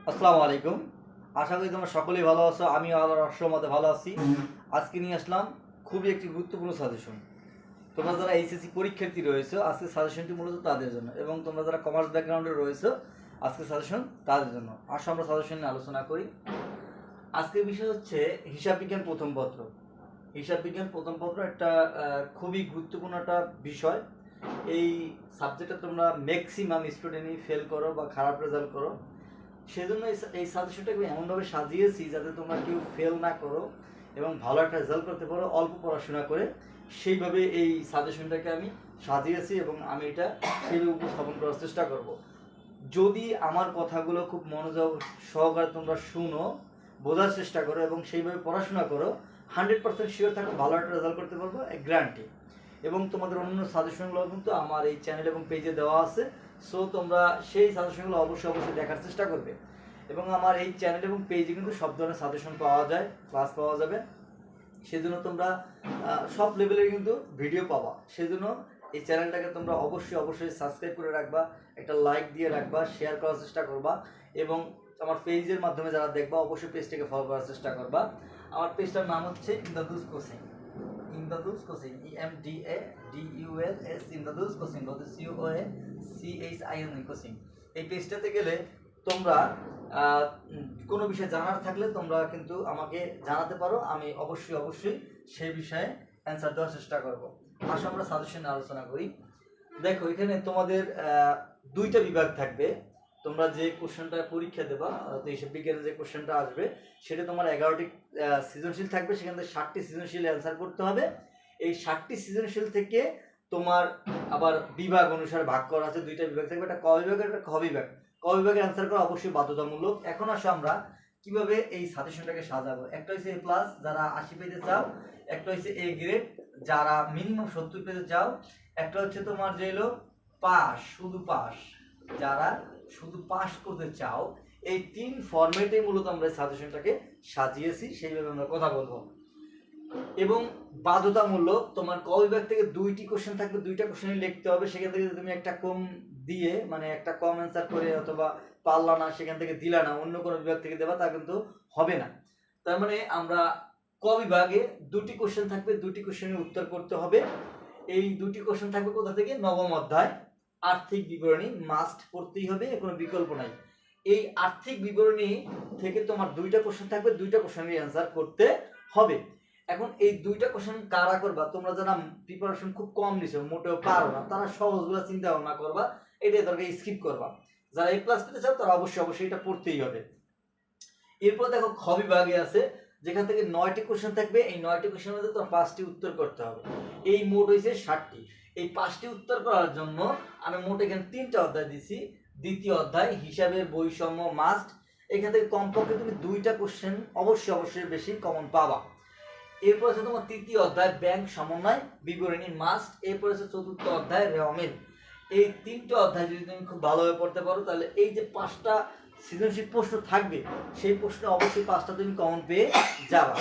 আসসালামু আলাইকুম। আশা করি তোমরা সকলেই ভালো আছো। আমিও আল্লাহর রহমতে ভালো আছি। আজকে নিয়ে আসলাম খুবই একটি গুরুত্বপূর্ণ সাজেশন। তোমরা যারা এইচএসসি পরীক্ষার্থী রয়েছো, আজকে সাজেশনটি মূলত তাদের জন্য, এবং তোমরা যারা কমার্স ব্যাকগ্রাউন্ডে রয়েছো, আজকে সাজেশন তাদের জন্য। আসো আমরা সাজেশন নিয়ে আলোচনা করি। আজকের বিষয় হচ্ছে হিসাব বিজ্ঞান প্রথম পত্র। হিসাব বিজ্ঞান প্রথম পত্র একটা খুবই গুরুত্বপূর্ণ একটা বিষয়। এই সাবজেক্টে তোমরা ম্যাক্সিমাম স্টুডেন্টই ফেল করো বা খারাপ রেজাল্ট করো। সেজন্য এই সাজেশনটাকে এমনভাবে সাজিয়েছি যাতে তোমরা কেউ ফেল না করো এবং ভালো একটা রেজাল্ট করতে পারো অল্প পড়াশোনা করে। সেইভাবে এই সাজেশনটাকে আমি সাজিয়েছি এবং আমি এটা সেইভাবে উপস্থাপন করার চেষ্টা করব। যদি আমার কথাগুলো খুব মনোযোগ সহকারে তোমরা শুনো, বোঝার চেষ্টা করো এবং সেইভাবে পড়াশোনা করো, 100% শিওর থাকো ভালো একটা রেজাল্ট করতে পারবো, গ্যারান্টি। এবং তোমাদের অন্য সাজেশনগুলো কিন্তু আমার এই চ্যানেল এবং পেজে দেওয়া আছে। সো তোমরা সেই সাজেশনগুলো অবশ্যই দেখার চেষ্টা করবে। এবং আমার এই চ্যানেল এবং পেজে কিন্তু সব ধরনের সাজেশন পাওয়া যায়, ক্লাস পাওয়া যাবে। সেজন্য তোমরা সব লেভেলের কিন্তু ভিডিও পাবা। সেজন্য এই চ্যানেলটাকে তোমরা অবশ্যই সাবস্ক্রাইব করে রাখবা, একটা লাইক দিয়ে রাখবা, শেয়ার করার চেষ্টা করবা। এবং আমার পেজের মাধ্যমে যারা দেখবা অবশ্যই পেজটাকে ফলো করার চেষ্টা করবা। আমার পেজটার নাম হচ্ছে Imdadus coaching. Imdadus coaching, IMDADULS, Imdadus coaching, COACHIN coaching. এই পেজটাতে গেলে তোমরা কোনো বিষয় জানার থাকলে তোমরা কিন্তু আমাকে জানাতে পারো। আমি অবশ্যই সেই বিষয়ে অ্যান্সার দেওয়ার চেষ্টা করব। আসো আমরা সাজেশন আলোচনা করি। দেখো, এখানে তোমাদের দুইটা বিভাগ থাকবে। তোমরা যে কোশ্চেনটা পরীক্ষা দেবা, হিসাব বিজ্ঞানের যে কোশ্চেনটা আসবে, সেটা তোমার 11টি সৃজনশীল থাকবে। সেখান থেকে 60টি সৃজনশীল অ্যান্সার করতে হবে। এই 60টি সৃজনশীল থেকে তোমার আবার বিভাগ অনুসারে ভাগ করা আছে। দুইটা বিভাগ থাকবে, একটা ক বিভাগ, একটা খ বিভাগ। ক বিভাগের অ্যান্সার করা অবশ্যই বাধ্যতামূলক। এখন আসো আমরা কিভাবে এই সাজেশনটাকে সাজাবো। একটা হচ্ছে A+, যারা 80 পেতে চাও। একটা হচ্ছে A গ্রেড, যারা মিনিমাম 70 পেতে চাও। একটা হচ্ছে তোমার যে হলো পাস, শুধু পাস, যারা শুধু পাস করতে চাও। এই তিন ফরম্যাটে মূলত আমরা সাজেশনটাকে সাজিয়েছি, সেইভাবে আমরা কথা বলবো। এবং বাধ্যতামূলক তোমার ক বিভাগ থেকে 2টি কোশ্চেন থাকবে, 2টা কোশ্চেনই লিখতে হবে। সেখান থেকে তুমি একটা কম দিয়ে, মানে একটা কম অ্যান্সার করে অথবা পারলা না, সেখান থেকে দিলা না, অন্য কোনো বিভাগ থেকে দেবা, তা কিন্তু হবে না। তার মানে আমরা ক বিভাগে 2টি কোশ্চেন থাকবে, 2টি কোশ্চেনের উত্তর করতে হবে। এই 2টি কোশ্চেন থাকবে কোথা থেকে? নবম অধ্যায় আর্থিক বিবরণী, মাস্ট পড়তেই হবে, কোনো বিকল্প নাই। এই আর্থিক বিবরণী থেকে তোমার 2টা কোশ্চেন থাকবে, 2টা কোশ্চেনের অ্যান্সার করতে হবে। এখন এই 2টা কোশ্চেন কারা করবা? তোমরা যারা প্রিপারেশন খুব কম নিছো, মোটেও পারো না, তারা সহজগুলো চিন্তা ভাবনা করবা, এটাই দরকার, স্কিপ করবা। যারা A+ পেতে চাও তারা অবশ্যই এটা পড়তেই হবে। এরপর দেখো খ বিভাগে আছে, যেখান থেকে 9টি কোশ্চেন থাকবে। এই 9টি কোশ্চেনের মধ্যে তোমার 5টি উত্তর করতে হবে। এই মোট হয়েছে 60টি। এই 5টি উত্তর করার জন্য আমি মোট এখানে 3টা অধ্যায় দিছি। দ্বিতীয় অধ্যায় হিসাবের বৈষম্য মাস্ট। এখান থেকে কমপক্ষে তুমি 2টা কোশ্চেন অবশ্যই বেশি কমন পাবা। এরপর আছে তোমার তৃতীয় অধ্যায় ব্যাংক সমন্বয় বিবরণী মাস্ট। এরপর আছে চতুর্থ অধ্যায় রেওয়ামিল। এই 3টা অধ্যায় যদি তুমি খুব ভালোভাবে পড়তে পারো, তাহলে এই যে 5টা সৃজনশীল প্রশ্ন থাকবে, সেই প্রশ্নে অবশ্যই 5টা তুমি কমন পেয়ে যাবা।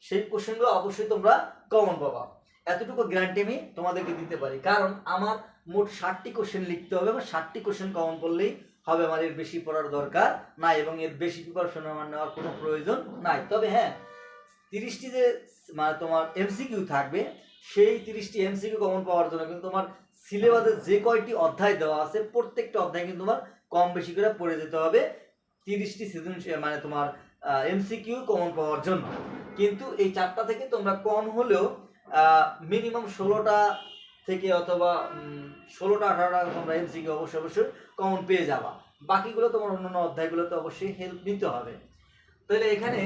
সেই কোশ্চেনগুলো অবশ্যই তোমরা কমন পাবা, এতটুকু গ্যারান্টি আমি তোমাদেরকে দিতে পারি। কারণ আমার মোট 60টি কোশ্চেন লিখতে হবে, এবং 60টি কোশ্চেন কমন পড়লেই হবে। আমার এর বেশি পড়ার দরকার নাই এবং এর বেশি প্রিপারেশন আমার নেওয়ার কোনো প্রয়োজন নাই। তবে হ্যাঁ, 30টি যে মানে তোমার এমসিকিউ থাকবে, সেই 30টি এমসিকিউ কমন পাওয়ার জন্য কিন্তু তোমার সিলেবাসে যে কয়টি অধ্যায় দেওয়া আছে, প্রত্যেকটা অধ্যায় কিন্তু তোমার কম বেশি করে পড়ে যেতে হবে 30টি সৃজনশীল মানে তোমার এমসিকিউ কমন পাওয়ার জন্য। কিন্তু এই 4টা থেকে তোমরা কম হলেও মিনিমাম 16টা থেকে অথবা 16টা 18টা তোমরা এমসিকিউ অবশ্যই কমন পেয়ে যাবা। বাকিগুলো তোমার অন্যান্য অধ্যায়গুলোতে অবশ্যই হেল্প নিতে হবে। তাহলে এখানে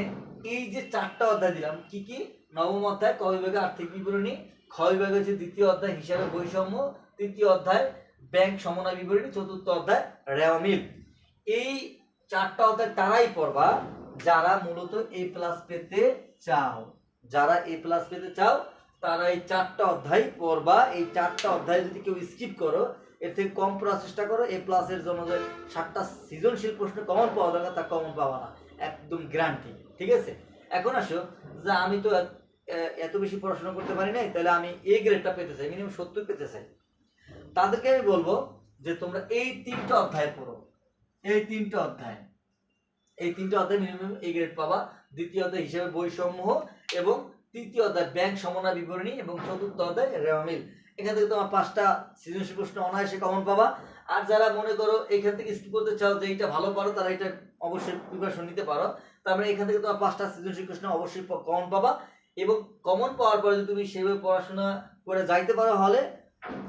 এই যে 4টা অধ্যায় দিলাম, কি কি? নবম অধ্যায় ক বিভাগে আর্থিক বিবরণী, খ বিভাগে হচ্ছে দ্বিতীয় অধ্যায় হিসাবের বৈষম্য, তৃতীয় অধ্যায় ব্যাংক সমন্বয় বিবরণী, চতুর্থ অধ্যায় রেওয়ামিল। এই 4টা অধ্যায় তারাই পড়বা যারা মূলত A+ পেতে চাও। যারা A+ পেতে চাও তারা এই 4টা অধ্যায় পড়বা। এই 4টা অধ্যায় যদি কেউ স্কিপ করো, এর থেকে কম পড়ার চেষ্টা করো, A+ এর জন্য যে 7টা সৃজনশীল প্রশ্ন কমন পাওয়া দরকার, তা কমন পাবা না, একদম গ্যারান্টি। ঠিক আছে? এখন আসো যে আমি তো এত বেশি পড়াশোনা করতে পারি নাই, তাহলে আমি A গ্রেডটা পেতে চাই, মিনিমাম 70 পেতে চাই। তাদেরকে আমি বলবো যে তোমরা এই 3টা অধ্যায় পড়ো। এই 3টা অধ্যায় এই 3টা অধ্যায় মিনিমাম এ গ্রেড পাবা। দ্বিতীয় অধ্যায় হিসাবে বৈষম্য এবং তৃতীয় অধ্যায় ব্যাংক সমন্বয় বিবরণী এবং চতুর্থ অধ্যায় রেওয়া মিল। এখান থেকে তোমার 5টা সৃজনশীল প্রশ্ন অনায়াসে কমন পাবা। আর যারা মনে করো এখান থেকে স্কিপ করতে চাও যে এইটা ভালো পারো, তারা এটা অবশ্যই প্রিপারেশন নিতে পারো। তারপরে এখান থেকে তোমার 5টা সৃজনশীল প্রশ্ন অবশ্যই কমন পাবা, এবং কমন পাওয়ার পরে যদি তুমি সেইভাবে পড়াশোনা করে যাইতে পারো হলে,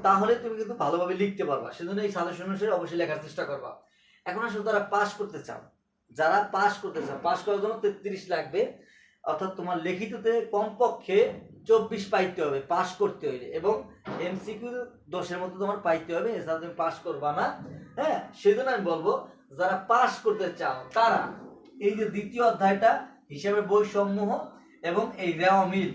তাহলে তুমি কিন্তু ভালোভাবে লিখতে পারবা। সেজন্য এই সাজেশন অনুসারে অবশ্যই লেখার চেষ্টা করবা। এখন আসলে যারা পাস করতে চাও, পাস করার জন্য 33 লাগবে, অর্থাৎ তোমার লিখিততে কমপক্ষে 24 পাইতে হবে পাস করতে হইলে, এবং এমসিকিউ 10-এর মতো তোমার পাইতে হবে, এছাড়া তুমি পাস করবা না। হ্যাঁ, সেজন্য আমি বলবো যারা পাস করতে চাও তারা এই যে দ্বিতীয় অধ্যায়টা হিসাবে বৈষম্য এবং এই রেওয়া মিল,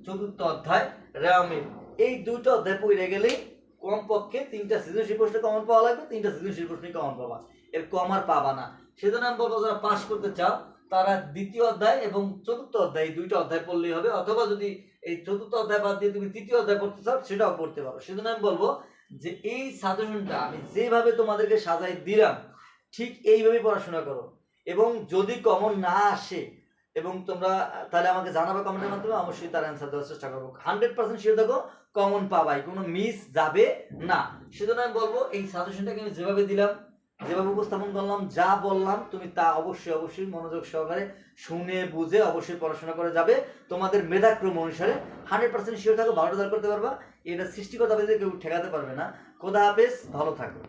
চতুর্থ অধ্যায় রেওয়া মিল, এই দুটো অধ্যায় পড়ে গেলেই কমপক্ষে 3টা সৃজনশীল প্রশ্ন কমন পাওয়া লাগবে। 3টা সৃজনশীল প্রশ্নই কমন পাবা, এর কম আর পাবা না। সেজন্য আমি বলবো যারা পাস করতে চাও তারা দ্বিতীয় অধ্যায় এবং চতুর্থ অধ্যায় এই 2টা অধ্যায় পড়লেই হবে, অথবা যদি এই চতুর্থ অধ্যায় বাদ দিয়ে তুমি তৃতীয় অধ্যায় পড়তে চাও সেটাও পড়তে পারো। সেজন্য আমি বলবো যে এই সাজেশনটা আমি যেভাবে তোমাদেরকে সাজাই দিলাম ঠিক এইভাবেই পড়াশোনা করো, এবং যদি কমন না আসে এবং তোমরা তাহলে আমাকে জানাবে কমেন্টের মাধ্যমে, অবশ্যই তার অ্যান্সার দেওয়ার চেষ্টা করবো। 100% শিওর থাকো কমন পাবাই, কোনো মিস যাবে না। সেজন্য আমি বলবো এই সাজেশনটাকে আমি যেভাবে দিলাম, যেভাবে উপস্থাপন করলাম, যা বললাম তুমি তা অবশ্যই মনোযোগ সহকারে শুনে বুঝে অবশ্যই পড়াশোনা করে যাবে তোমাদের মেধাক্রম অনুসারে। 100% শিওর থাকো ভালো রেজাল্ট করতে পারবা, এটা সৃষ্টিকর্তা কেউ ঠেকাতে পারবে না। খোদা হাফেজ, ভালো থাকো।